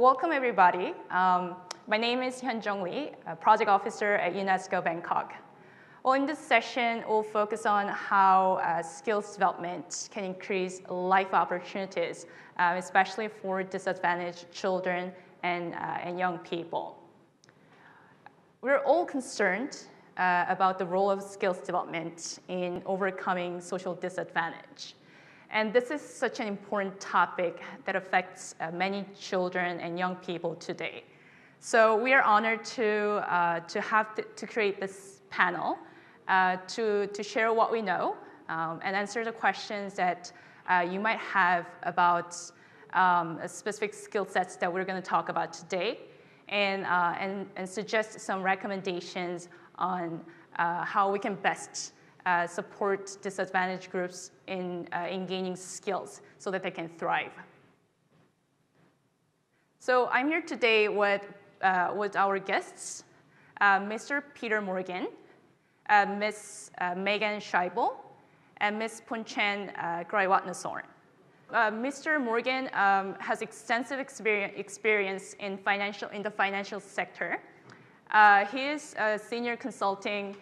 Welcome, everybody. My name is Hyunjung Lee, a project officer at UNESCO Bangkok. Well, in this session, we'll focus on how skills development can increase life opportunities, especially for disadvantaged children and young people. We're all concerned about the role of skills development in overcoming social disadvantage. And this is such an important topic that affects many children and young people today. So we are honored to create this panel to share what we know and answer the questions that you might have about specific skill sets that we're going to talk about today, and suggest some recommendations on how we can best support disadvantaged groups in gaining skills so that they can thrive. So I'm here today with our guests, Mr. Peter Morgan, Ms. Megan Scheibel, and Ms. Punchen Graiwatnasorn. Mr. Morgan has extensive experience in the financial sector. He is a senior consulting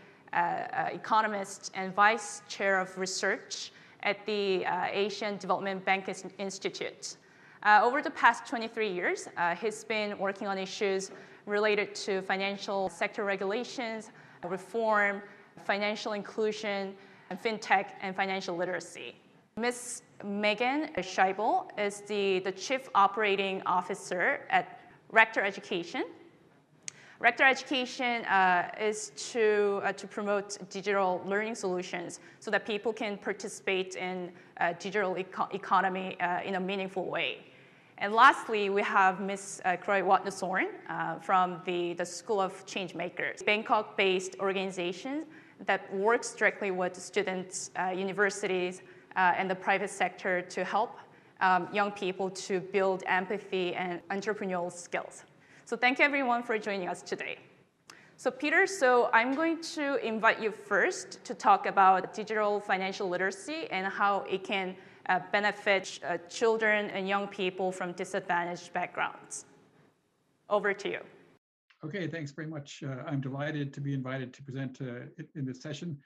economist and vice chair of research at the Asian Development Bank Institute. Over the past 23 years, he's been working on issues related to financial sector regulations, reform, financial inclusion, and fintech and financial literacy. Ms. Megan Scheibel is the Chief Operating Officer at Rector Education. Rector Education is to promote digital learning solutions so that people can participate in digital economy in a meaningful way. And lastly, we have Ms. Graiwatnasorn from the School of Changemakers, Bangkok-based organization that works directly with students, universities, and the private sector to help young people to build empathy and entrepreneurial skills. So thank you, everyone, for joining us today. So Peter, I'm going to invite you first to talk about digital financial literacy and how it can benefit children and young people from disadvantaged backgrounds. Over to you. Okay, thanks very much. I'm delighted to be invited to present in this session.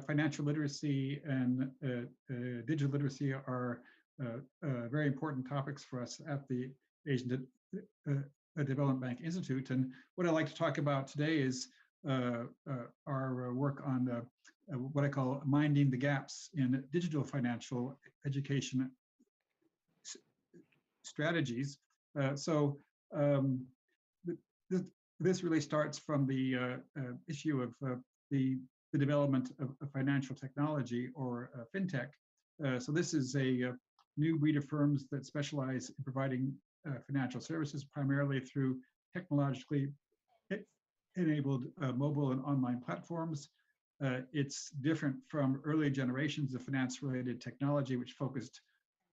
Financial literacy and digital literacy are very important topics for us at the Asian Development Bank Institute. And what I'd like to talk about today is our work on what I call minding the gaps in digital financial education strategies. This really starts from the issue of the development of financial technology, or fintech. So this is a new breed of firms that specialize in providing financial services primarily through technologically enabled mobile and online platforms. It's different from early generations of finance-related technology, which focused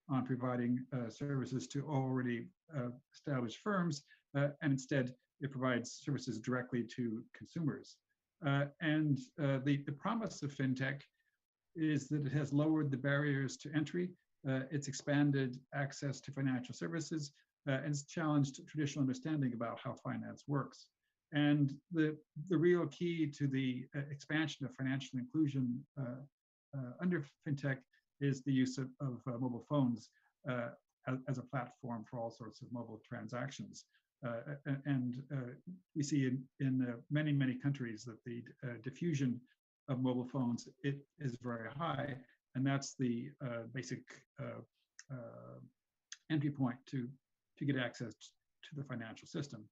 on providing services to already established firms, and instead it provides services directly to consumers. The promise of fintech is that it has lowered the barriers to entry. It's expanded access to financial services, and it's challenged traditional understanding about how finance works. And the real key to the expansion of financial inclusion under fintech is the use of mobile phones as a platform for all sorts of mobile transactions. We see in many, many countries that the diffusion of mobile phones is very high, and that's the basic entry point to get access to the financial system.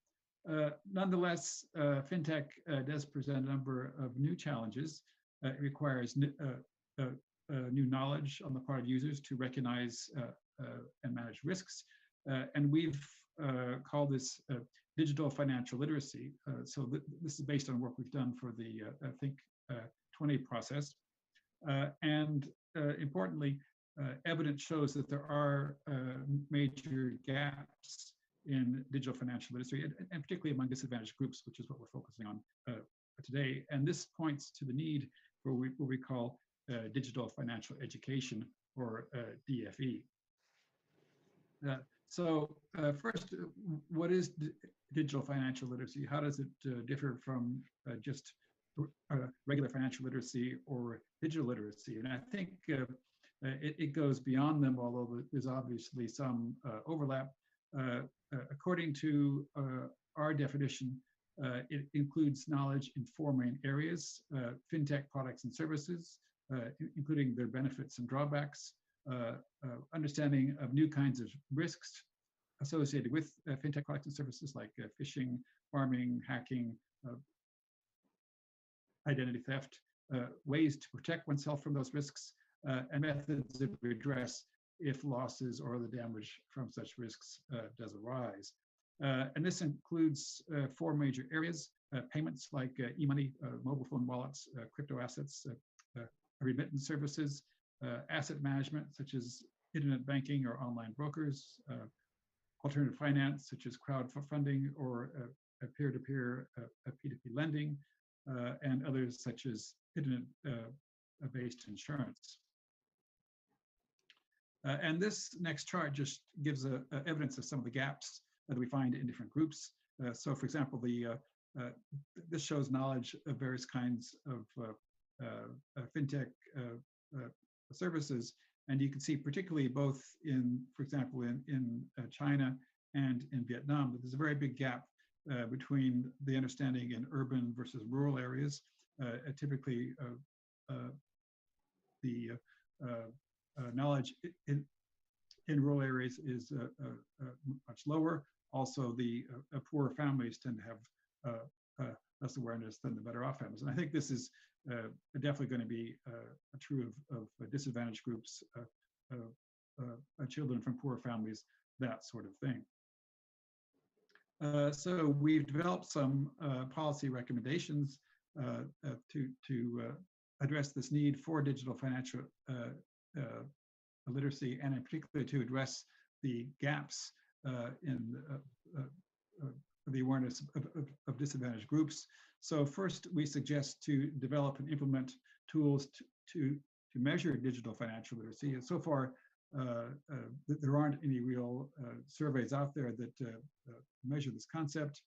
Nonetheless, fintech does present a number of new challenges. It requires new knowledge on the part of users to recognize and manage risks. And we've called this digital financial literacy. This is based on work we've done for the Think 20 process. Importantly, evidence shows that there are major gaps in digital financial literacy, and particularly among disadvantaged groups, which is what we're focusing on today. And this points to the need for what we call digital financial education, or DFE. So first, what is digital financial literacy? How does it differ from just regular financial literacy or digital literacy? And I think it goes beyond them, although there's obviously some overlap. According to our definition, it includes knowledge in four main areas: fintech products and services, including their benefits and drawbacks, understanding of new kinds of risks associated with fintech products and services like phishing, farming, hacking, identity theft, ways to protect oneself from those risks, and methods of redress if losses or other damage from such risks does arise. And this includes four major areas: payments like e-money, mobile phone wallets, crypto assets, remittance services, asset management, such as internet banking or online brokers, alternative finance, such as crowdfunding or peer-to-peer, P2P lending, and others such as internet-based insurance. And this next chart just gives evidence of some of the gaps that we find in different groups. So, for example, this shows knowledge of various kinds of fintech services, and you can see particularly both in, for example, in China and in Vietnam, that there's a very big gap between the understanding in urban versus rural areas. Typically, the knowledge in rural areas is much lower. Also, the poorer families tend to have less awareness than the better off families. And I think this is definitely going to be true of disadvantaged groups, children from poor families, that sort of thing. So we've developed some policy recommendations to address this need for digital financial literacy, and in particular to address the gaps in the awareness of disadvantaged groups. So first, we suggest to develop and implement tools to measure digital financial literacy. And so far, there aren't any real surveys out there that measure this concept.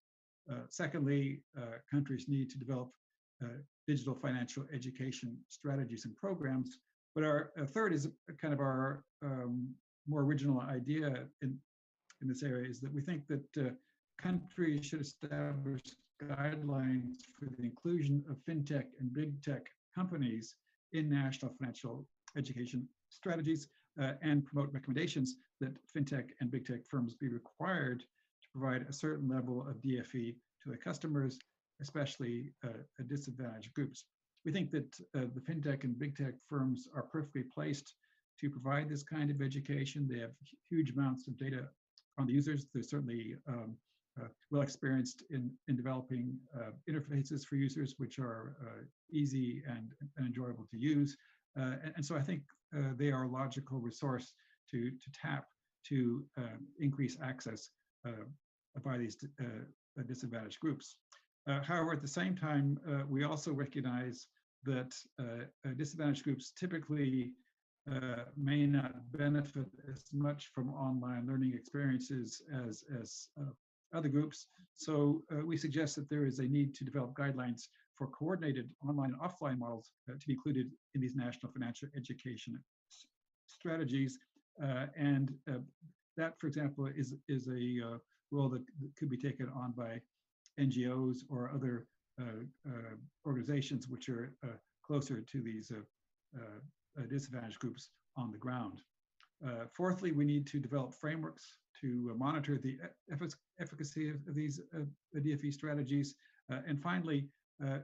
Secondly, countries need to develop digital financial education strategies and programs. But our third is kind of our more original idea in this area, is that we think that countries should establish guidelines for the inclusion of fintech and big tech companies in national financial education strategies, and promote recommendations that fintech and big tech firms be required to provide a certain level of DFE to their customers, especially disadvantaged groups. We think that the fintech and big tech firms are perfectly placed to provide this kind of education. They have huge amounts of data on the users. They're certainly well experienced in developing interfaces for users which are easy and enjoyable to use. And so I think they are a logical resource to tap to increase access by these disadvantaged groups. However, at the same time, we also recognize that disadvantaged groups typically may not benefit as much from online learning experiences as other groups. So we suggest that there is a need to develop guidelines for coordinated online and offline models to be included in these national financial education strategies. And that, for example, is a role that could be taken on by NGOs or other organizations which are closer to these disadvantaged groups on the ground. Fourthly, we need to develop frameworks to monitor the efficacy of these DFE strategies. And finally,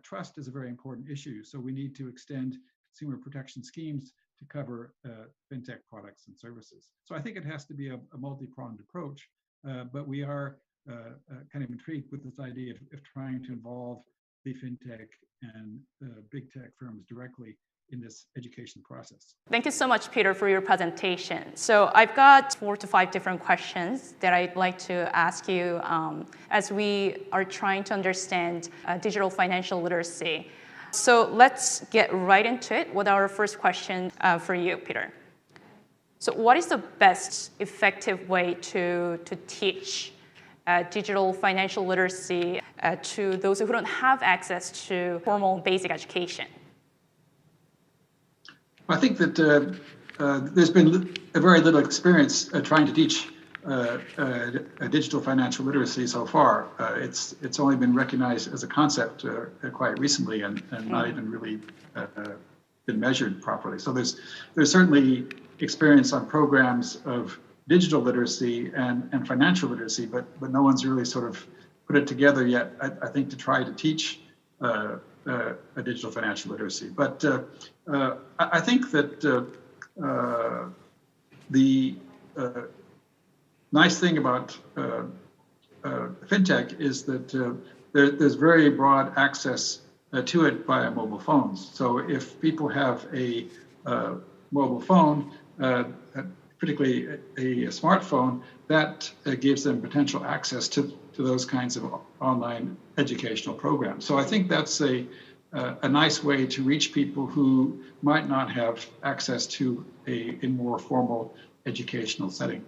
trust is a very important issue. So we need to extend consumer protection schemes to cover fintech products and services. So I think it has to be a multi-pronged approach, but we are kind of intrigued with this idea of trying to involve the fintech and big tech firms directly in this education process. Thank you so much, Peter, for your presentation. So I've got 4 to 5 different questions that I'd like to ask you as we are trying to understand digital financial literacy. So let's get right into it with our first question for you, Peter. So what is the best effective way to teach digital financial literacy to those who don't have access to formal basic education? I think that there's been a very little experience trying to teach digital financial literacy so far. It's only been recognized as a concept quite recently, and not even really been measured properly. So there's certainly experience on programs of digital literacy and financial literacy, but no one's really sort of put it together yet, I think, to try to teach a digital financial literacy. But I think that the nice thing about fintech is that there's very broad access to it via mobile phones. So if people have a mobile phone, particularly a smartphone, that gives them potential access to those kinds of online educational programs. So I think that's a nice way to reach people who might not have access to a more formal educational setting.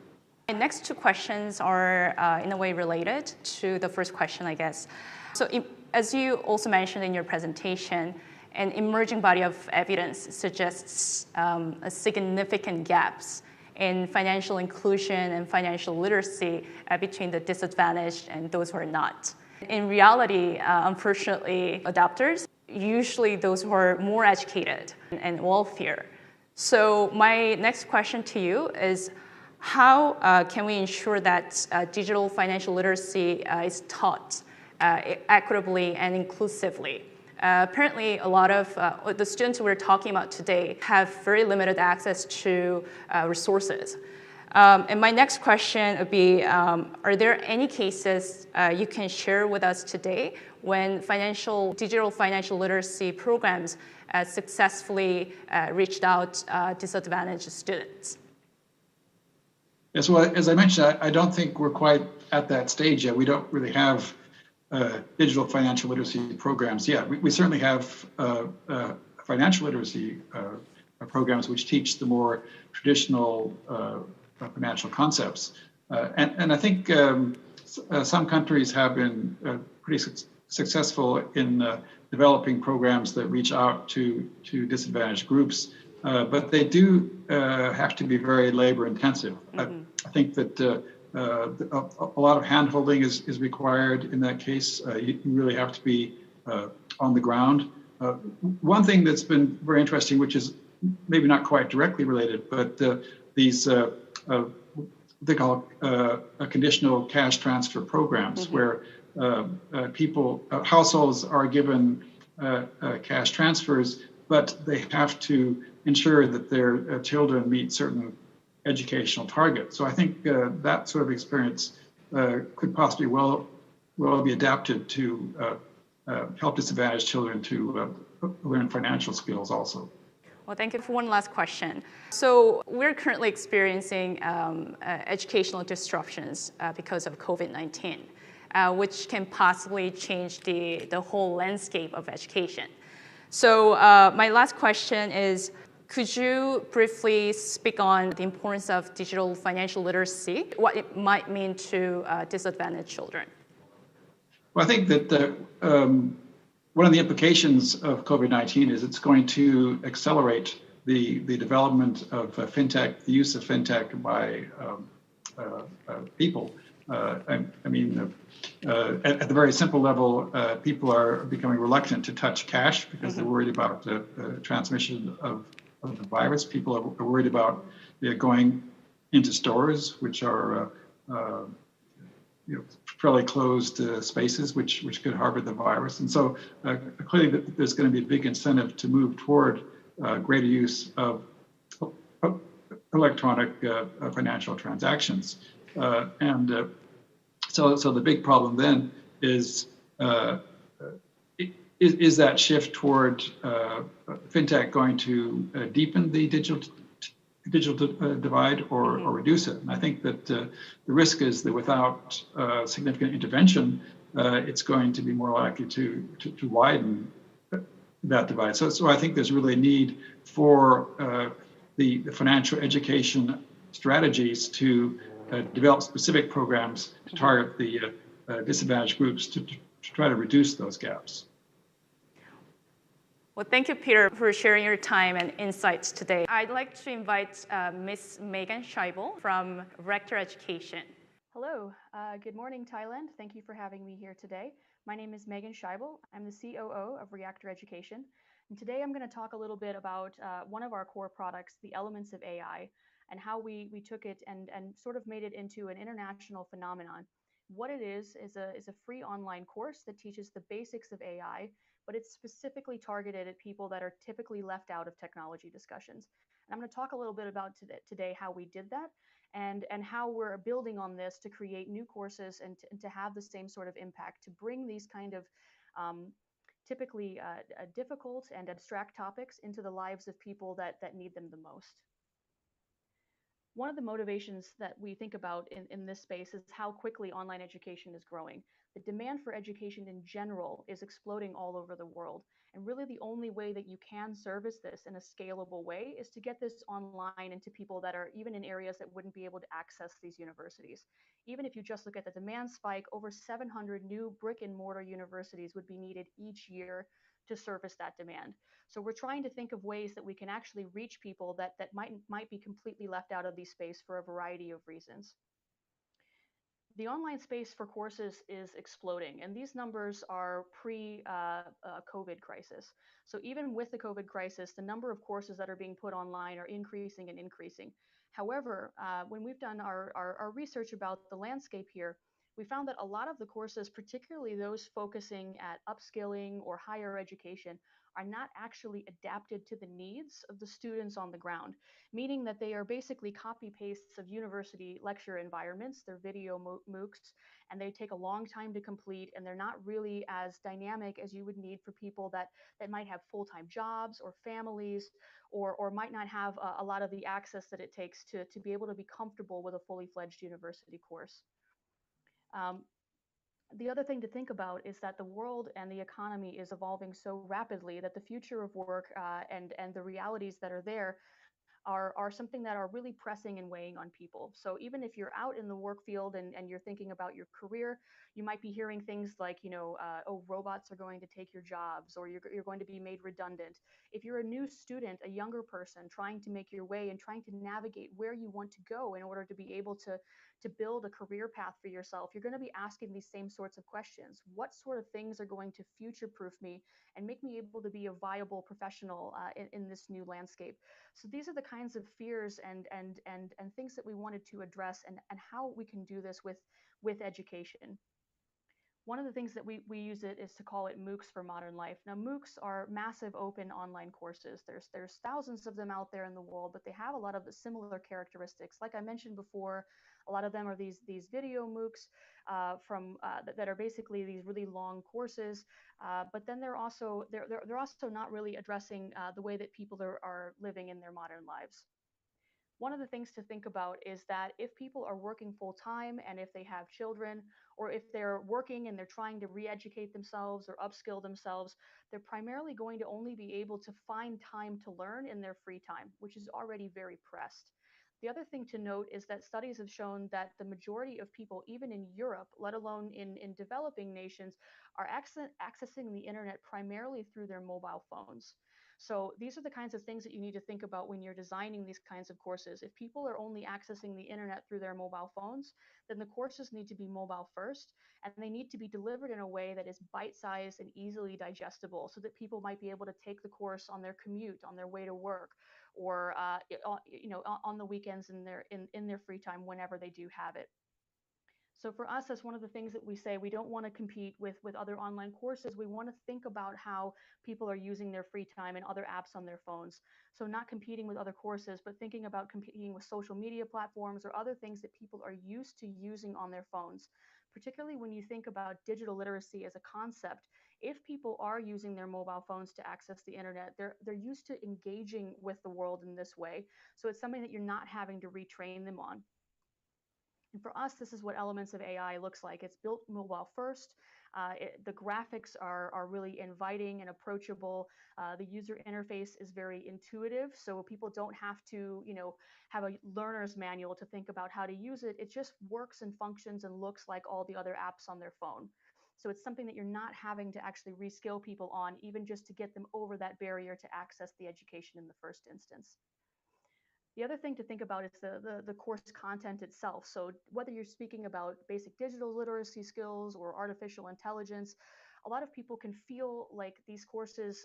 The next two questions are in a way related to the first question, I guess. So as you also mentioned in your presentation, an emerging body of evidence suggests a significant gaps in financial inclusion and financial literacy between the disadvantaged and those who are not. In reality, unfortunately, adopters, usually those who are more educated and wealthier. So my next question to you is, how can we ensure that digital financial literacy is taught equitably and inclusively? Apparently, a lot of the students we're talking about today have very limited access to resources. And my next question would be, are there any cases you can share with us today when digital financial literacy programs successfully reached out disadvantaged students? Yes, well, as I mentioned, I don't think we're quite at that stage yet. We don't really have digital financial literacy programs yet. We certainly have financial literacy programs which teach the more traditional financial concepts. And I think some countries have been pretty successful in developing programs that reach out to disadvantaged groups, but they do have to be very labor intensive. Mm-hmm. I think that a lot of hand-holding is required in that case. You really have to be on the ground. One thing that's been very interesting, which is maybe not quite directly related, but these they call conditional cash transfer programs, mm-hmm. where households are given cash transfers, but they have to ensure that their children meet certain educational targets. So I think that sort of experience could possibly well be adapted to help disadvantaged children to learn financial skills also. Well, thank you for one last question. So we're currently experiencing educational disruptions because of COVID-19, which can possibly change the whole landscape of education. So my last question is, could you briefly speak on the importance of digital financial literacy, what it might mean to disadvantaged children? Well, I think that one of the implications of COVID-19 is it's going to accelerate the development of fintech, the use of fintech by people. I mean, at the very simple level, people are becoming reluctant to touch cash because mm-hmm. they're worried about the transmission of the virus. People are worried about going into stores, which are fairly closed spaces, which could harbor the virus. And so clearly there's going to be a big incentive to move toward greater use of electronic financial transactions. So the big problem then is that shift toward fintech going to deepen the digital divide or reduce it? And I think that the risk is that without significant intervention, it's going to be more likely to widen that divide. So I think there's really a need for the financial education strategies to develop specific programs to target the disadvantaged groups to try to reduce those gaps. Well, thank you, Peter, for sharing your time and insights today. I'd like to invite Ms. Megan Scheibel from Rector Education. Hello, good morning, Thailand. Thank you for having me here today. My name is Megan Scheibel. I'm the COO of Reactor Education. And today I'm going to talk a little bit about one of our core products, the elements of AI, and how we took it and sort of made it into an international phenomenon. What it is a free online course that teaches the basics of AI, but it's specifically targeted at people that are typically left out of technology discussions. And I'm going to talk a little bit about today how we did that and how we're building on this to create new courses and to have the same sort of impact, to bring these kind of typically difficult and abstract topics into the lives of people that need them the most. One of the motivations that we think about in this space is how quickly online education is growing. The demand for education in general is exploding all over the world. And really the only way that you can service this in a scalable way is to get this online into people that are even in areas that wouldn't be able to access these universities. Even if you just look at the demand spike, over 700 new brick and mortar universities would be needed each year to service that demand. So we're trying to think of ways that we can actually reach people that might be completely left out of these space for a variety of reasons. The online space for courses is exploding, and these numbers are pre-COVID crisis. So even with the COVID crisis, the number of courses that are being put online are increasing and increasing. However, when we've done our research about the landscape here, we found that a lot of the courses, particularly those focusing at upskilling or higher education, are not actually adapted to the needs of the students on the ground, meaning that they are basically copy pastes of university lecture environments. They're video MOOCs, and they take a long time to complete, and they're not really as dynamic as you would need for people that might have full-time jobs or families, or might not have a lot of the access that it takes to be able to be comfortable with a fully fledged university course. The other thing to think about is that the world and the economy is evolving so rapidly that the future of work and the realities that are there are something that are really pressing and weighing on people. So even if you're out in the work field and you're thinking about your career, you might be hearing things like, oh, robots are going to take your jobs, or you're going to be made redundant. If you're a new student, a younger person trying to make your way and trying to navigate where you want to go in order to be able to build a career path for yourself, you're going to be asking these same sorts of questions. What sort of things are going to future-proof me and make me able to be a viable professional in this new landscape? So these are the kinds of fears and things that we wanted to address, and how we can do this with education. One of the things that we use it is to call it MOOCs for modern life. Now, MOOCs are massive open online courses. There's thousands of them out there in the world, but they have a lot of the similar characteristics. Like I mentioned before, a lot of them are these video MOOCs that are basically these really long courses. But then they're also not really addressing the way that people are living in their modern lives. One of the things to think about is that if people are working full time, and if they have children, or if they're working and they're trying to re-educate themselves or upskill themselves, they're primarily going to only be able to find time to learn in their free time, which is already very pressed. The other thing to note is that studies have shown that the majority of people, even in Europe, let alone in developing nations, are accessing the internet primarily through their mobile phones. So these are the kinds of things that you need to think about when you're designing these kinds of courses. If people are only accessing the internet through their mobile phones, then the courses need to be mobile first, and they need to be delivered in a way that is bite-sized and easily digestible, so that people might be able to take the course on their commute, on their way to work, or on the weekends in their free time whenever they do have it. So for us, that's one of the things that we say. We don't want to compete with other online courses. We want to think about how people are using their free time and other apps on their phones. So not competing with other courses, but thinking about competing with social media platforms or other things that people are used to using on their phones. Particularly when you think about digital literacy as a concept, if people are using their mobile phones to access the internet, they're used to engaging with the world in this way. So it's something that you're not having to retrain them on. And for us, this is what Elements of AI looks like. It's built mobile first. The graphics are really inviting and approachable. The user interface is very intuitive, so people don't have to, have a learner's manual to think about how to use it. It just works and functions and looks like all the other apps on their phone. So it's something that you're not having to actually reskill people on, even just to get them over that barrier to access the education in the first instance. The other thing to think about is the course content itself. So whether you're speaking about basic digital literacy skills or artificial intelligence, a lot of people can feel like these courses,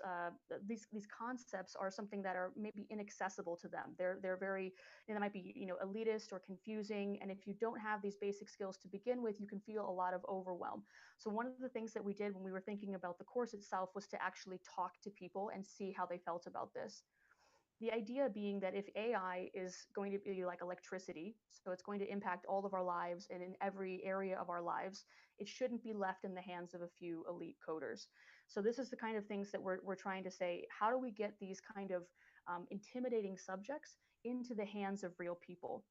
these concepts are something that are maybe inaccessible to them. They're very, they might be, elitist or confusing. And if you don't have these basic skills to begin with, you can feel a lot of overwhelm. So one of the things that we did when we were thinking about the course itself was to actually talk to people and see how they felt about this. The idea being that if AI is going to be like electricity, so it's going to impact all of our lives and in every area of our lives, it shouldn't be left in the hands of a few elite coders. So this is the kind of things that we're trying to say, how do we get these kind of intimidating subjects into the hands of real people?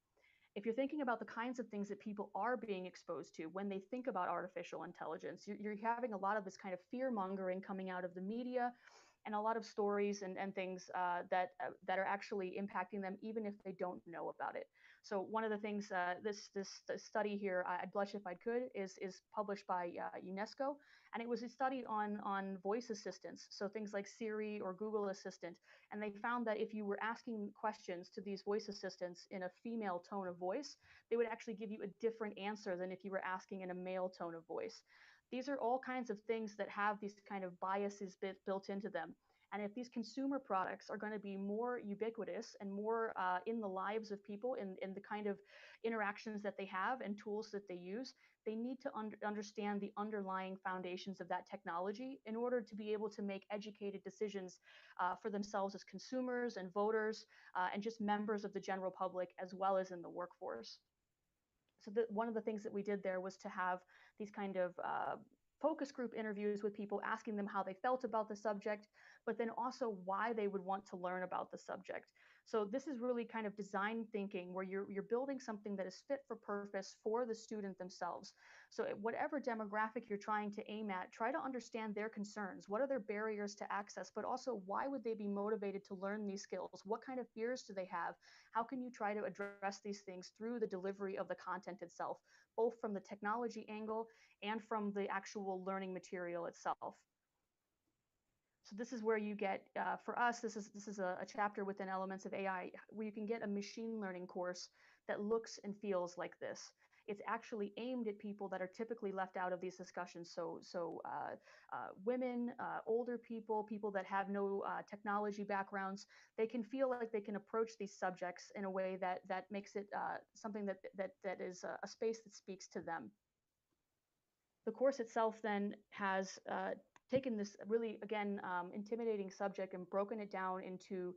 If you're thinking about the kinds of things that people are being exposed to when they think about artificial intelligence, you're having a lot of this kind of fear mongering coming out of the media and a lot of stories and things that are actually impacting them, even if they don't know about it. So one of the things this study here, I'd blush if I could, is published by UNESCO, and it was a study on voice assistants, so things like Siri or Google Assistant, and they found that if you were asking questions to these voice assistants in a female tone of voice, they would actually give you a different answer than if you were asking in a male tone of voice. These are all kinds of things that have these kind of biases built into them. And if these consumer products are going to be more ubiquitous and more in the lives of people, in the kind of interactions that they have and tools that they use, they need to understand the underlying foundations of that technology in order to be able to make educated decisions for themselves as consumers and voters and just members of the general public, as well as in the workforce. So one of the things that we did there was to have these kind of focus group interviews with people, asking them how they felt about the subject, but then also why they would want to learn about the subject. So this is really kind of design thinking, where you're building something that is fit for purpose for the student themselves. So whatever demographic you're trying to aim at, try to understand their concerns. What are their barriers to access, but also why would they be motivated to learn these skills? What kind of fears do they have? How can you try to address these things through the delivery of the content itself, both from the technology angle and from the actual learning material itself? So this is where you get, for us, this is a chapter within Elements of AI, where you can get a machine learning course that looks and feels like this. It's actually aimed at people that are typically left out of these discussions. So women, older people, people that have no technology backgrounds, they can feel like they can approach these subjects in a way that makes it something that is a space that speaks to them. The course itself then has taken this really, again, intimidating subject and broken it down into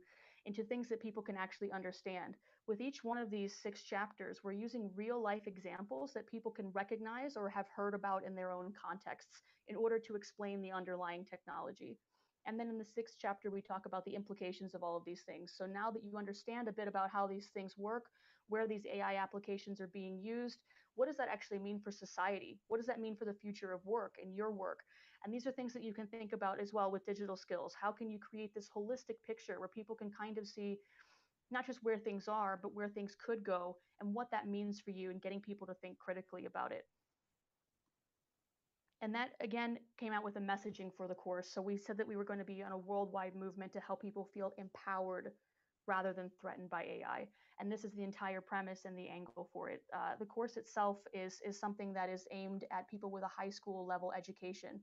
things that people can actually understand. With each one of these 6 chapters, we're using real life examples that people can recognize or have heard about in their own contexts in order to explain the underlying technology. And then in the 6th chapter, we talk about the implications of all of these things. So now that you understand a bit about how these things work, where these AI applications are being used, what does that actually mean for society? What does that mean for the future of work and your work? And these are things that you can think about as well with digital skills. How can you create this holistic picture where people can kind of see not just where things are, but where things could go and what that means for you, and getting people to think critically about it? And that, again, came out with a messaging for the course. So we said that we were going to be on a worldwide movement to help people feel empowered rather than threatened by AI. And this is the entire premise and the angle for it. The course itself is something that is aimed at people with a high school level education.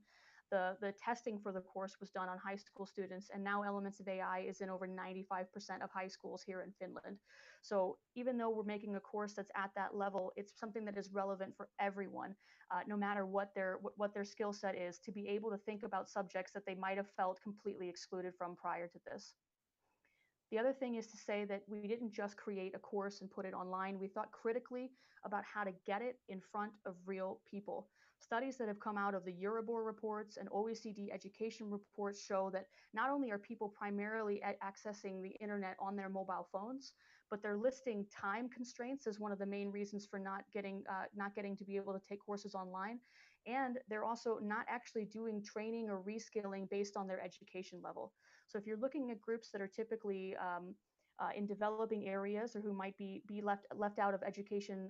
The testing for the course was done on high school students, and now Elements of AI is in over 95% of high schools here in Finland. So even though we're making a course that's at that level, it's something that is relevant for everyone, no matter what their skill set is, to be able to think about subjects that they might have felt completely excluded from prior to this. The other thing is to say that we didn't just create a course and put it online. We thought critically about how to get it in front of real people. Studies that have come out of the Euribor reports and OECD education reports show that not only are people primarily accessing the internet on their mobile phones, but they're listing time constraints as one of the main reasons for not getting to be able to take courses online. And they're also not actually doing training or reskilling based on their education level. So if you're looking at groups that are typically in developing areas or who might be left out of education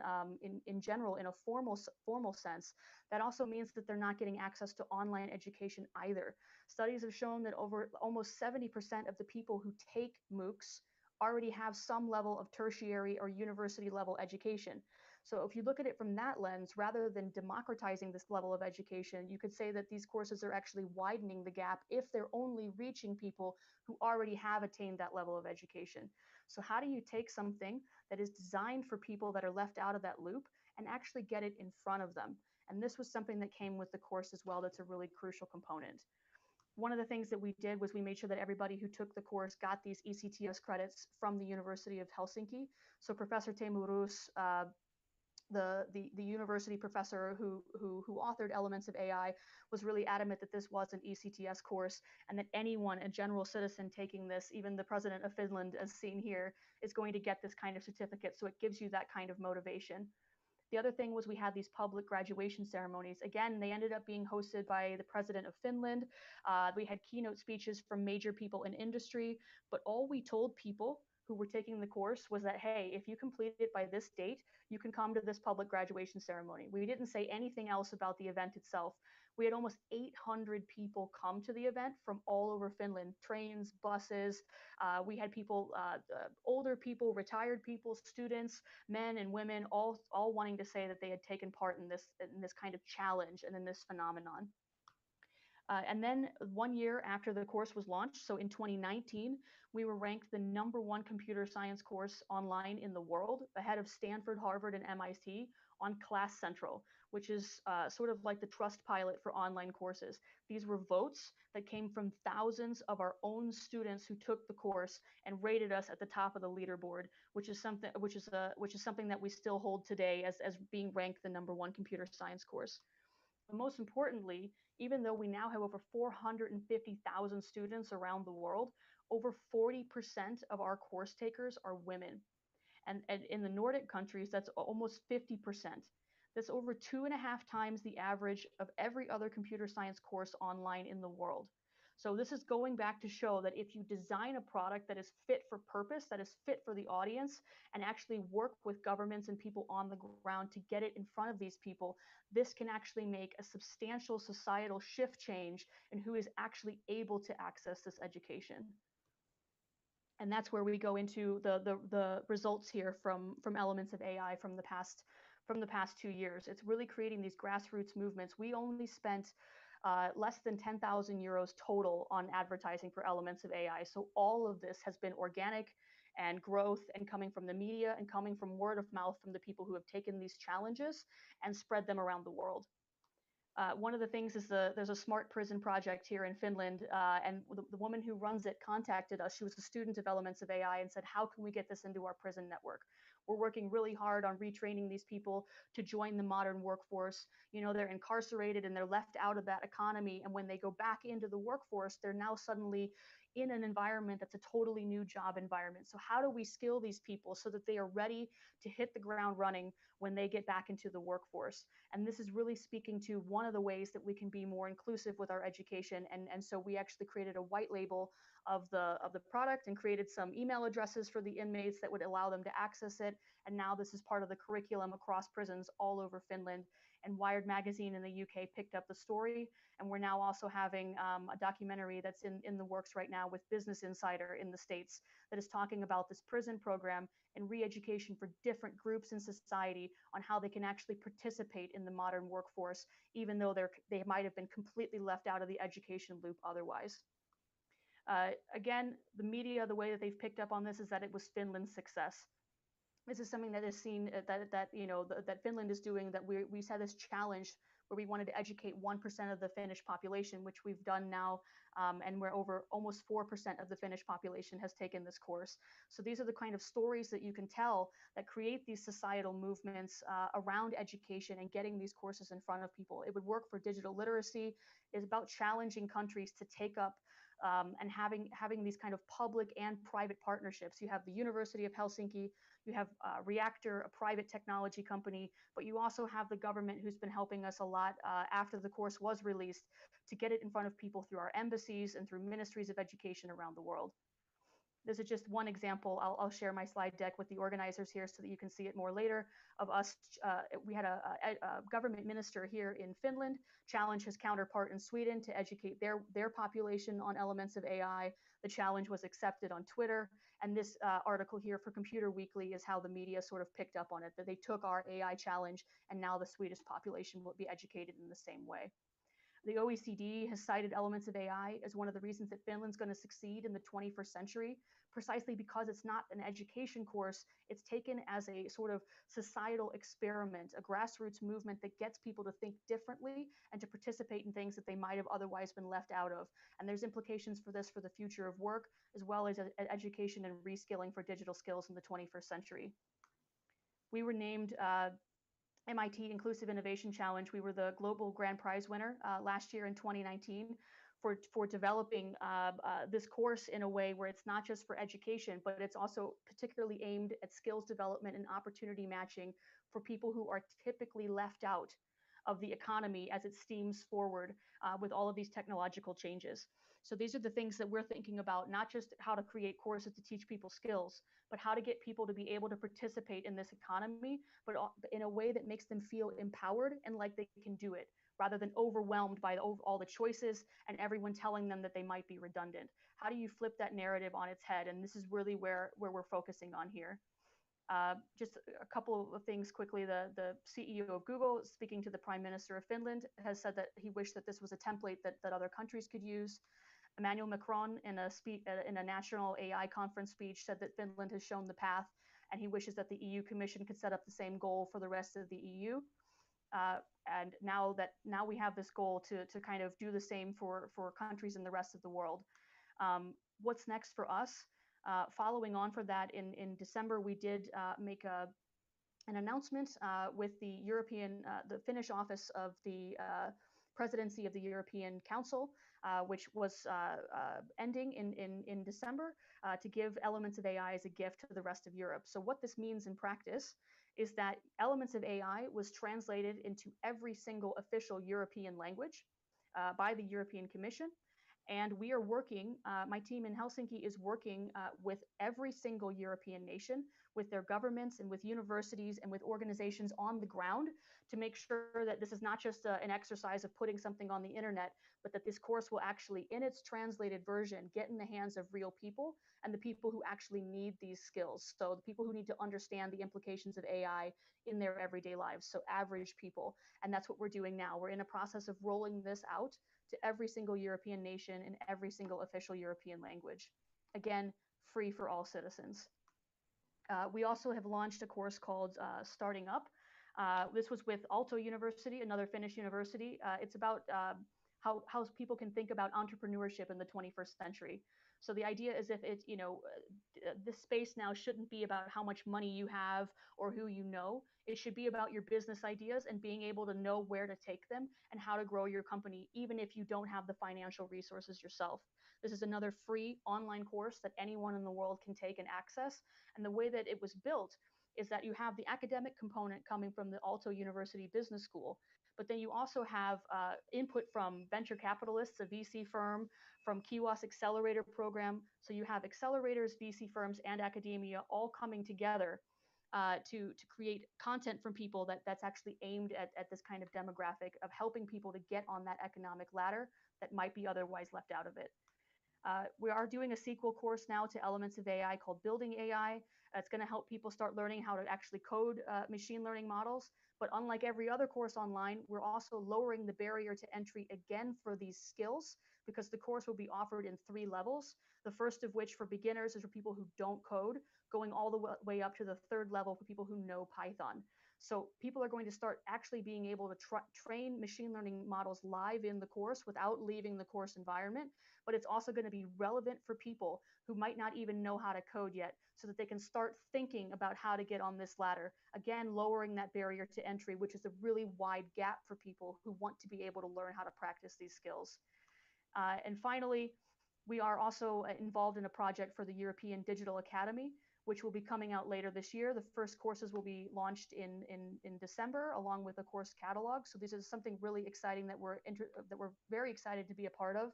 in general in a formal sense, that also means that they're not getting access to online education either. Studies have shown that over almost 70% of the people who take MOOCs already have some level of tertiary or university level education. So if you look at it from that lens, rather than democratizing this level of education, you could say that these courses are actually widening the gap if they're only reaching people who already have attained that level of education. So how do you take something that is designed for people that are left out of that loop and actually get it in front of them? And this was something that came with the course as well. That's a really crucial component. One of the things that we did was we made sure that everybody who took the course got these ECTS credits from the University of Helsinki. So Professor Teemu Roos, the university professor who authored Elements of AI, was really adamant that this was an ECTS course and that anyone, a general citizen taking this, even the president of Finland as seen here, is going to get this kind of certificate. So it gives you that kind of motivation. The other thing was we had these public graduation ceremonies. Again, they ended up being hosted by the president of Finland. We had keynote speeches from major people in industry, but all we told people who were taking the course was that, hey, if you complete it by this date, you can come to this public graduation ceremony. We didn't say anything else about the event itself. We had almost 800 people come to the event from all over Finland, trains, buses. We had people, older people, retired people, students, men and women, all wanting to say that they had taken part in this kind of challenge and in this phenomenon. And then 1 year after the course was launched, so in 2019, we were ranked the #1 computer science course online in the world, ahead of Stanford, Harvard, and MIT on Class Central, which is sort of like the trust pilot for online courses. These were votes that came from thousands of our own students who took the course and rated us at the top of the leaderboard, which is something that we still hold today as being ranked the #1 computer science course. But most importantly, even though we now have over 450,000 students around the world, over 40% of our course takers are women. And in the Nordic countries, that's almost 50%. That's over 2.5 times the average of every other computer science course online in the world. So this is going back to show that if you design a product that is fit for purpose, that is fit for the audience, and actually work with governments and people on the ground to get it in front of these people, this can actually make a substantial societal shift change in who is actually able to access this education. And that's where we go into the results here from Elements of AI from the past 2 years. It's really creating these grassroots movements. We only spent less than 10,000 euros total on advertising for Elements of AI. So all of this has been organic and growth and coming from the media and coming from word of mouth from the people who have taken these challenges and spread them around the world. One of the things is there's a smart prison project here in Finland, and the woman who runs it contacted us. She was a student of Elements of AI and said, how can we get this into our prison network? We're working really hard on retraining these people to join the modern workforce. You know, they're incarcerated and they're left out of that economy. And when they go back into the workforce, they're now suddenly in an environment that's a totally new job environment. So how do we skill these people so that they are ready to hit the ground running when they get back into the workforce? And this is really speaking to one of the ways that we can be more inclusive with our education. And so we actually created a white label of the product and created some email addresses for the inmates that would allow them to access it. And now this is part of the curriculum across prisons all over Finland. And Wired Magazine in the UK picked up the story. And we're now also having a documentary that's in the works right now with Business Insider in the States that is talking about this prison program and re-education for different groups in society on how they can actually participate in the modern workforce, even though they might have been completely left out of the education loop otherwise. Again, the media, the way that they've picked up on this is that it was Finland's success. This is something that is seen that Finland is doing, that we set this challenge where we wanted to educate 1% of the Finnish population, which we've done now, and where over almost 4% of the Finnish population has taken this course. So these are the kind of stories that you can tell that create these societal movements around education and getting these courses in front of people. It would work for digital literacy. It's about challenging countries to take up and having these kind of public and private partnerships. You have the University of Helsinki, you have Reactor, a private technology company, but you also have the government who's been helping us a lot after the course was released to get it in front of people through our embassies and through ministries of education around the world. This is just one example. I'll share my slide deck with the organizers here so that you can see it more later of us. We had a government minister here in Finland challenge his counterpart in Sweden to educate their population on elements of AI. The challenge was accepted on Twitter. And this article here for Computer Weekly is how the media sort of picked up on it, that they took our AI challenge and now the Swedish population will be educated in the same way. The OECD has cited elements of AI as one of the reasons that Finland's going to succeed in the 21st century, precisely because it's not an education course. It's taken as a sort of societal experiment, a grassroots movement that gets people to think differently and to participate in things that they might have otherwise been left out of. And there's implications for this for the future of work, as well as education and reskilling for digital skills in the 21st century. We were named MIT Inclusive Innovation Challenge. We were the global grand prize winner last year in 2019 for developing this course in a way where it's not just for education, but it's also particularly aimed at skills development and opportunity matching for people who are typically left out of the economy as it steams forward with all of these technological changes. So these are the things that we're thinking about, not just how to create courses to teach people skills, but how to get people to be able to participate in this economy, but in a way that makes them feel empowered and like they can do it, rather than overwhelmed by all the choices and everyone telling them that they might be redundant. How do you flip that narrative on its head? And this is really where we're focusing on here. Just a couple of things quickly. The CEO of Google, speaking to the Prime Minister of Finland, has said that he wished that this was a template that other countries could use. Emmanuel Macron, in a national AI conference speech, said that Finland has shown the path, and he wishes that the EU Commission could set up the same goal for the rest of the EU. And now we have this goal to kind of do the same for countries in the rest of the world. What's next for us? Following on for that, in December, we did make an announcement with the Finnish office of the presidency of the European Council, which was ending in December, to give elements of AI as a gift to the rest of Europe. So what this means in practice is that elements of AI was translated into every single official European language by the European Commission. And we are working, my team in Helsinki is working with every single European nation, with their governments and with universities and with organizations on the ground to make sure that this is not just an exercise of putting something on the internet, but that this course will actually, in its translated version, get in the hands of real people and the people who actually need these skills. So the people who need to understand the implications of AI in their everyday lives, so average people. And that's what we're doing now. We're in a process of rolling this out to every single European nation in every single official European language. Again, free for all citizens. We also have launched a course called Starting Up. This was with Aalto University, another Finnish university. It's about how people can think about entrepreneurship in the 21st century. So the idea is if it's, this space now shouldn't be about how much money you have or who you know. It should be about your business ideas and being able to know where to take them and how to grow your company, even if you don't have the financial resources yourself. This is another free online course that anyone in the world can take and access. And the way that it was built is that you have the academic component coming from the Aalto University Business School, but then you also have input from venture capitalists, a VC firm, from Kiwa's accelerator program. So you have accelerators, VC firms, and academia all coming together to create content from people that's actually aimed at this kind of demographic of helping people to get on that economic ladder that might be otherwise left out of it. We are doing a sequel course now to Elements of AI called Building AI. It's going to help people start learning how to actually code machine learning models. But unlike every other course online, we're also lowering the barrier to entry again for these skills, because the course will be offered in 3 levels. The first of which for beginners is for people who don't code, going all the way up to the 3rd level for people who know Python. So people are going to start actually being able to train machine learning models live in the course without leaving the course environment. But it's also going to be relevant for people who might not even know how to code yet, so that they can start thinking about how to get on this ladder. Again, lowering that barrier to entry, which is a really wide gap for people who want to be able to learn how to practice these skills. And finally, We are also involved in a project for the European Digital Academy, which will be coming out later this year. The first courses will be launched in December, along with a course catalog. So this is something really exciting that we're very excited to be a part of.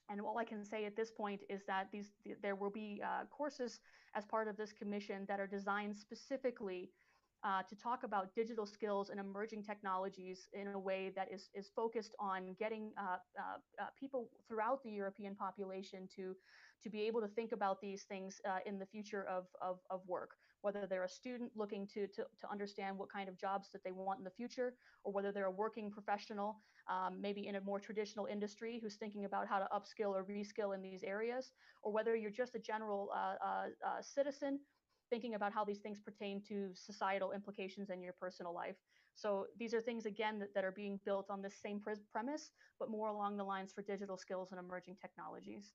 And all I can say at this point is that there will be courses as part of this commission that are designed specifically to talk about digital skills and emerging technologies in a way that is focused on getting people throughout the European population to be able to think about these things in the future of work, whether they're a student looking to understand what kind of jobs that they want in the future, or whether they're a working professional, maybe in a more traditional industry who's thinking about how to upskill or reskill in these areas, or whether you're just a general citizen thinking about how these things pertain to societal implications in your personal life. So these are things, again, that are being built on this same premise, but more along the lines for digital skills and emerging technologies.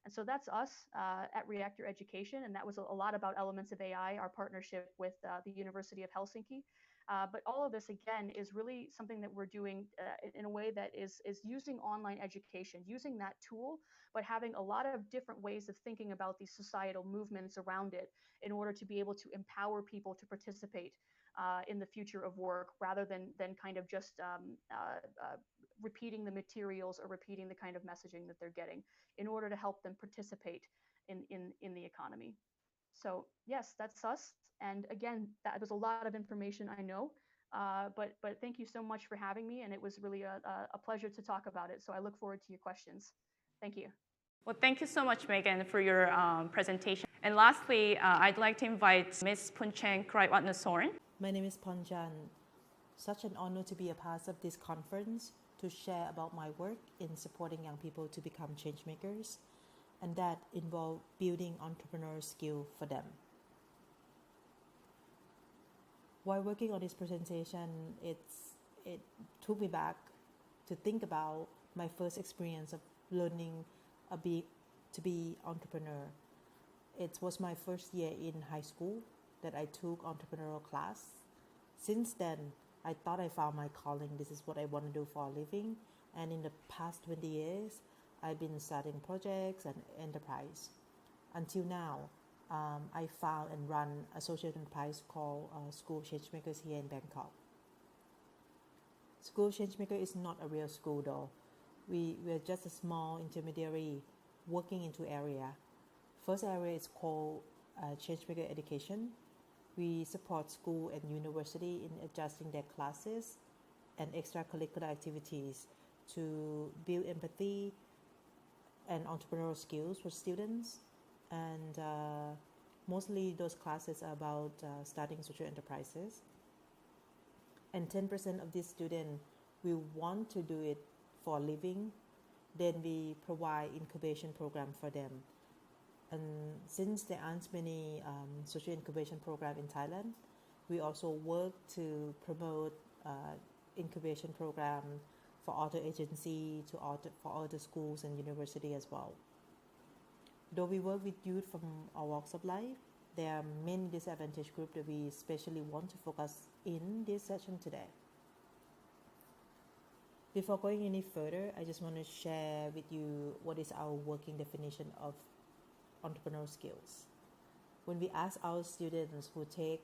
And so that's us at Reactor Education, and that was a lot about elements of AI, our partnership with the University of Helsinki. But all of this, again, is really something that we're doing in a way that is using online education, using that tool, but having a lot of different ways of thinking about these societal movements around it in order to be able to empower people to participate in the future of work, rather than kind of just repeating the materials or repeating the kind of messaging that they're getting, in order to help them participate in the economy. So yes, that's us. And again, that was a lot of information, I know, but thank you so much for having me, and it was really a pleasure to talk about it. So I look forward to your questions. Thank you. Well, thank you so much, Megan, for your presentation. And lastly, I'd like to invite Ms. Punchen Kraiwatnasoren. My name is Ponjan. Such an honor to be a part of this conference to share about my work in supporting young people to become change makers, and that involve building entrepreneurial skill for them. While working on this presentation, it took me back to think about my first experience of learning to be entrepreneur. It was my first year in high school that I took entrepreneurial class. Since then, I thought I found my calling. This is what I want to do for a living. And in the past 20 years, I've been starting projects and enterprise. Until now, I found and run a social enterprise called School of Changemakers here in Bangkok. School of Changemakers is not a real school though. We're just a small intermediary working into area. First area is called Changemaker Education. We support school and university in adjusting their classes and extracurricular activities to build empathy and entrepreneurial skills for students. And mostly those classes are about starting social enterprises. And 10% of these students will want to do it for a living. Then we provide incubation program for them. And since there aren't many social incubation program in Thailand, we also work to promote incubation program for other agencies, for other schools and university as well. Though we work with youth from all walks of life, there are many disadvantaged groups that we especially want to focus in this session today. Before going any further, I just want to share with you what is our working definition of entrepreneurial skills. When we ask our students who take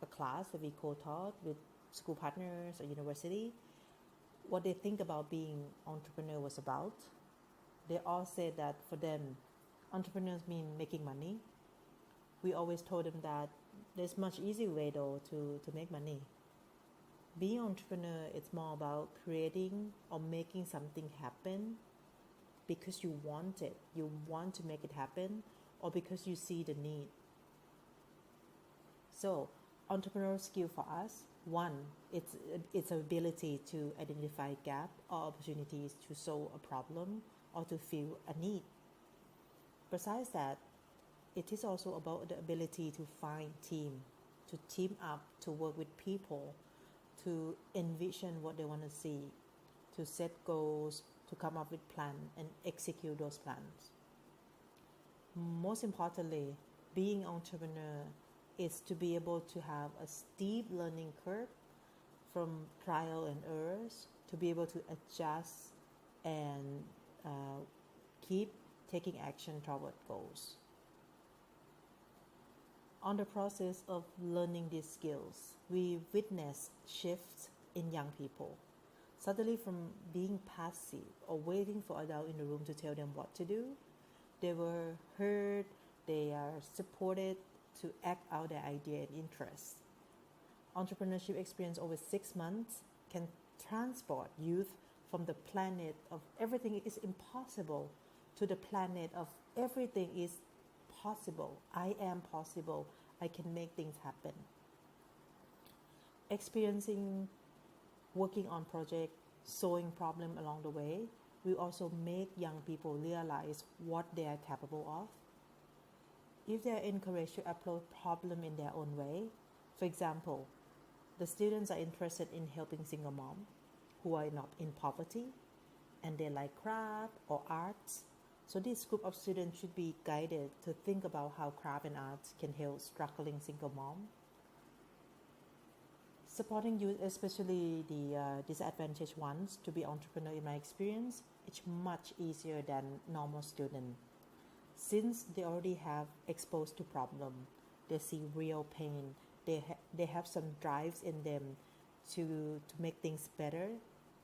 a class that we co-taught with school partners or university, what they think about being entrepreneur was about, they all said that for them, entrepreneurs mean making money. We always told them that there's much easier way though to make money. Being an entrepreneur, it's more about creating or making something happen because you want it, you want to make it happen, or because you see the need. So, entrepreneurial skill for us, one, it's ability to identify gap or opportunities to solve a problem or to fill a need. Besides that, it is also about the ability to find team, to team up, to work with people, to envision what they want to see, to set goals, to come up with plans and execute those plans. Most importantly, being an entrepreneur is to be able to have a steep learning curve from trial and errors, to be able to adjust and keep taking action toward goals. On the process of learning these skills, we witness shifts in young people. Suddenly, from being passive or waiting for adults in the room to tell them what to do, they were heard, they are supported to act out their idea and interests. Entrepreneurship experience over 6 months can transport youth from the planet of everything is impossible to the planet of everything is possible. I am possible. I can make things happen. Experiencing working on project, solving problem along the way, will also make young people realize what they are capable of. If they are encouraged to approach problem in their own way, for example, the students are interested in helping single moms who are not in poverty and they like craft or arts. So this group of students should be guided to think about how craft and arts can help struggling single mom. Supporting youth, especially the disadvantaged ones, to be entrepreneur in my experience, it's much easier than normal student. Since they already have exposed to problem, they see real pain, they have some drives in them to make things better,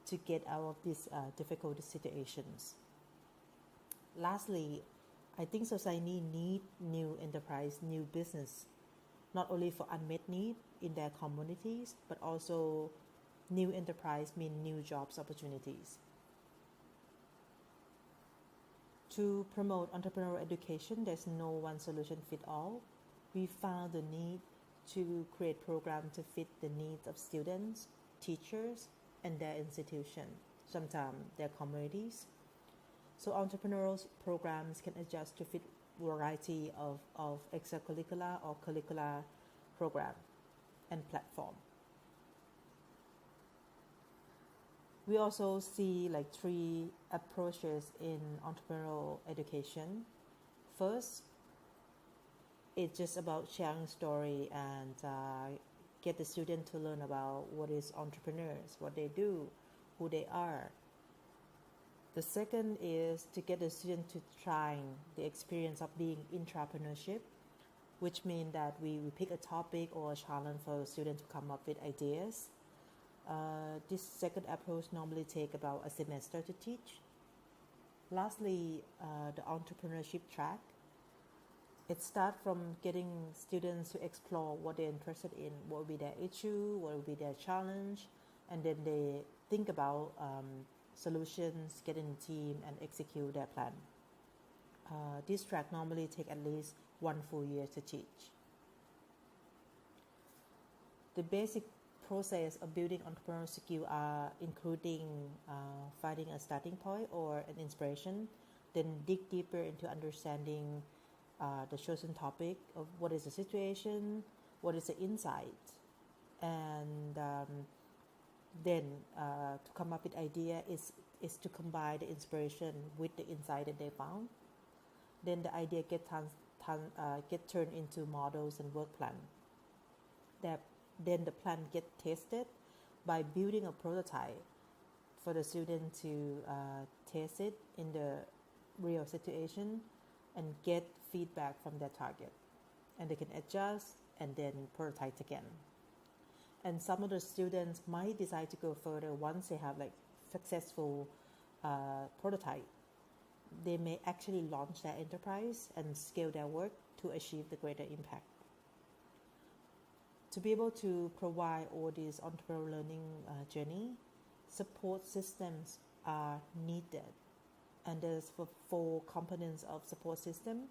to get out of these difficult situations. Lastly, I think society need new enterprise, new business, not only for unmet need in their communities, but also new enterprise mean new jobs opportunities. To promote entrepreneurial education, there's no one solution fit all. We found the need to create programs to fit the needs of students, teachers, and their institution, sometimes their communities. So entrepreneurial programs can adjust to fit variety of extracurricular or curricular program and platform. We also see like 3 approaches in entrepreneurial education. First, it's just about sharing story and get the student to learn about what is entrepreneurs, what they do, who they are. The second is to get the student to try the experience of being intrapreneurship, which means that we pick a topic or a challenge for a student to come up with ideas. This second approach normally takes about a semester to teach. Lastly, the entrepreneurship track. It starts from getting students to explore what they're interested in, what will be their issue, what will be their challenge, and then they think about solutions, get in a team, and execute their plan. This track normally takes at least 1 full year to teach. The basic process of building entrepreneurial skill are including finding a starting point or an inspiration, then dig deeper into understanding the chosen topic of what is the situation, what is the insight, and then to come up with idea is to combine the inspiration with the insight that they found. Then the idea get turned into models and work plan. Then the plan get tested by building a prototype for the student to test it in the real situation and get feedback from their target. And they can adjust and then prototype again. And some of the students might decide to go further once they have like successful prototype. They may actually launch their enterprise and scale their work to achieve the greater impact. To be able to provide all this entrepreneurial learning journey, support systems are needed. And there's 4 components of support system.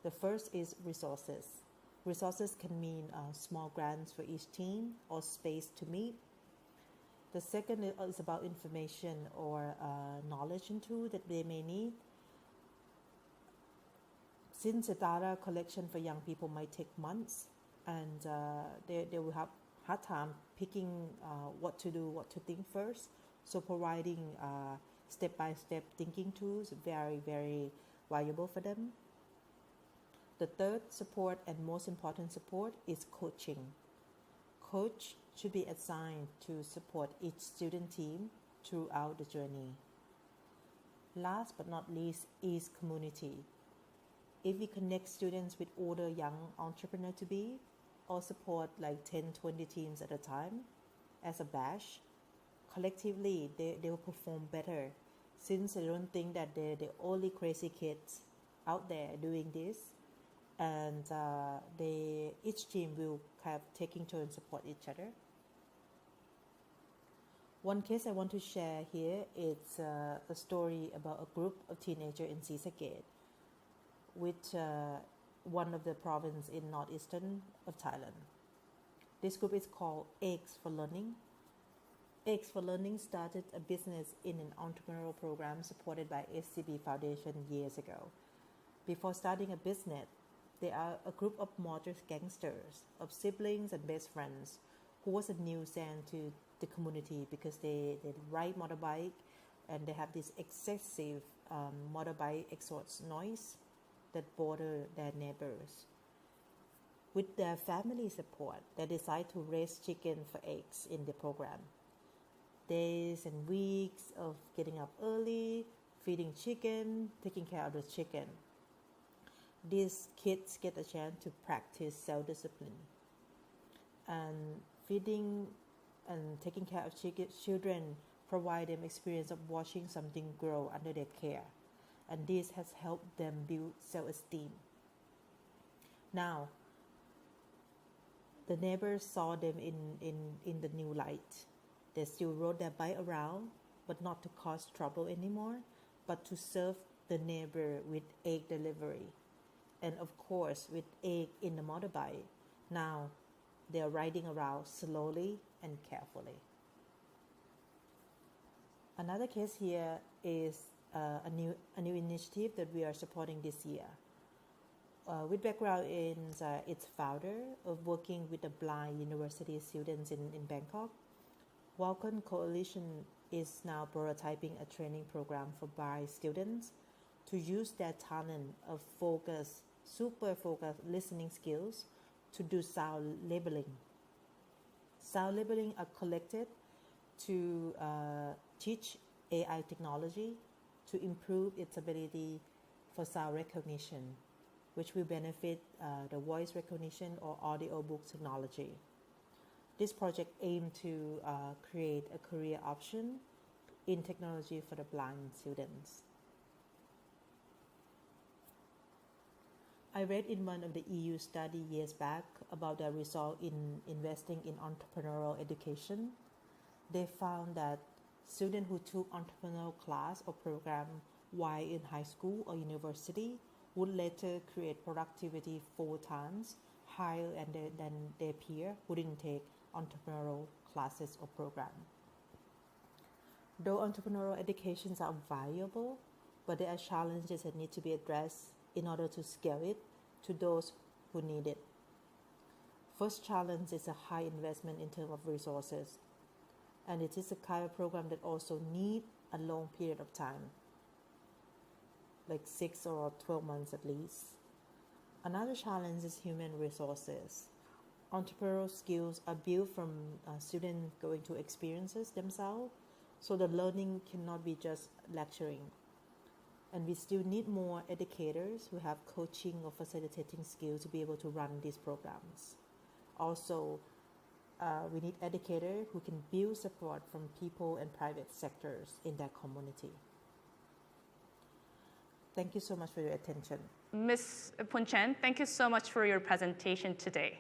The first is resources. Resources can mean small grants for each team or space to meet. The second is about information or knowledge and tools that they may need. Since the data collection for young people might take months, and they will have hard time picking what to do, what to think first. So providing step-by-step thinking tools very, very valuable for them. The third support and most important support is coaching. Coach should be assigned to support each student team throughout the journey. Last but not least is community. If we connect students with older young entrepreneurs to be, or support like 10-20 teams at a time as a batch, collectively they will perform better, since they don't think that they're the only crazy kids out there doing this, and each team will have taking turns support each other. One case I want to share here is a story about a group of teenagers in Sisagate, which one of the province in northeastern of Thailand. This group is called Eggs for Learning. Eggs for Learning started a business in an entrepreneurial program supported by SCB Foundation years ago. Before starting a business, they are a group of modest gangsters, of siblings and best friends, who was a nuisance to the community because they ride motorbike and they have this excessive motorbike exhaust noise that bother their neighbors. With their family support, they decide to raise chicken for eggs in the program. Days and weeks of getting up early, feeding chicken, taking care of the chicken. These kids get a chance to practice self-discipline. And feeding and taking care of children provide them experience of watching something grow under their care. And this has helped them build self-esteem. Now, the neighbors saw them in the new light. They still rode their bike around, but not to cause trouble anymore, but to serve the neighbor with egg delivery. And of course, with egg in the motorbike. Now, they are riding around slowly and carefully. Another case here is a new initiative that we are supporting this year. With background in its founder of working with the blind university students in Bangkok, Vulcan Coalition is now prototyping a training program for blind students to use their talent of super focused listening skills to do sound labeling. Sound labeling are collected to teach AI technology to improve its ability for sound recognition, which will benefit the voice recognition or audiobook technology. This project aims to create a career option in technology for the blind students. I read in one of the EU study years back about the result in investing in entrepreneurial education. They found that students who took entrepreneurial class or program while in high school or university would later create productivity 4 times higher than their peer who didn't take entrepreneurial classes or program. Though entrepreneurial educations are valuable, but there are challenges that need to be addressed in order to scale it to those who need it. First challenge is a high investment in terms of resources, and it is a kind of program that also needs a long period of time, like 6 or 12 months at least. Another challenge is human resources. Entrepreneurial skills are built from students going to experiences themselves, so the learning cannot be just lecturing. And we still need more educators who have coaching or facilitating skills to be able to run these programs. Also, we need educators who can build support from people and private sectors in their community. Thank you so much for your attention. Ms. Punchen, thank you so much for your presentation today.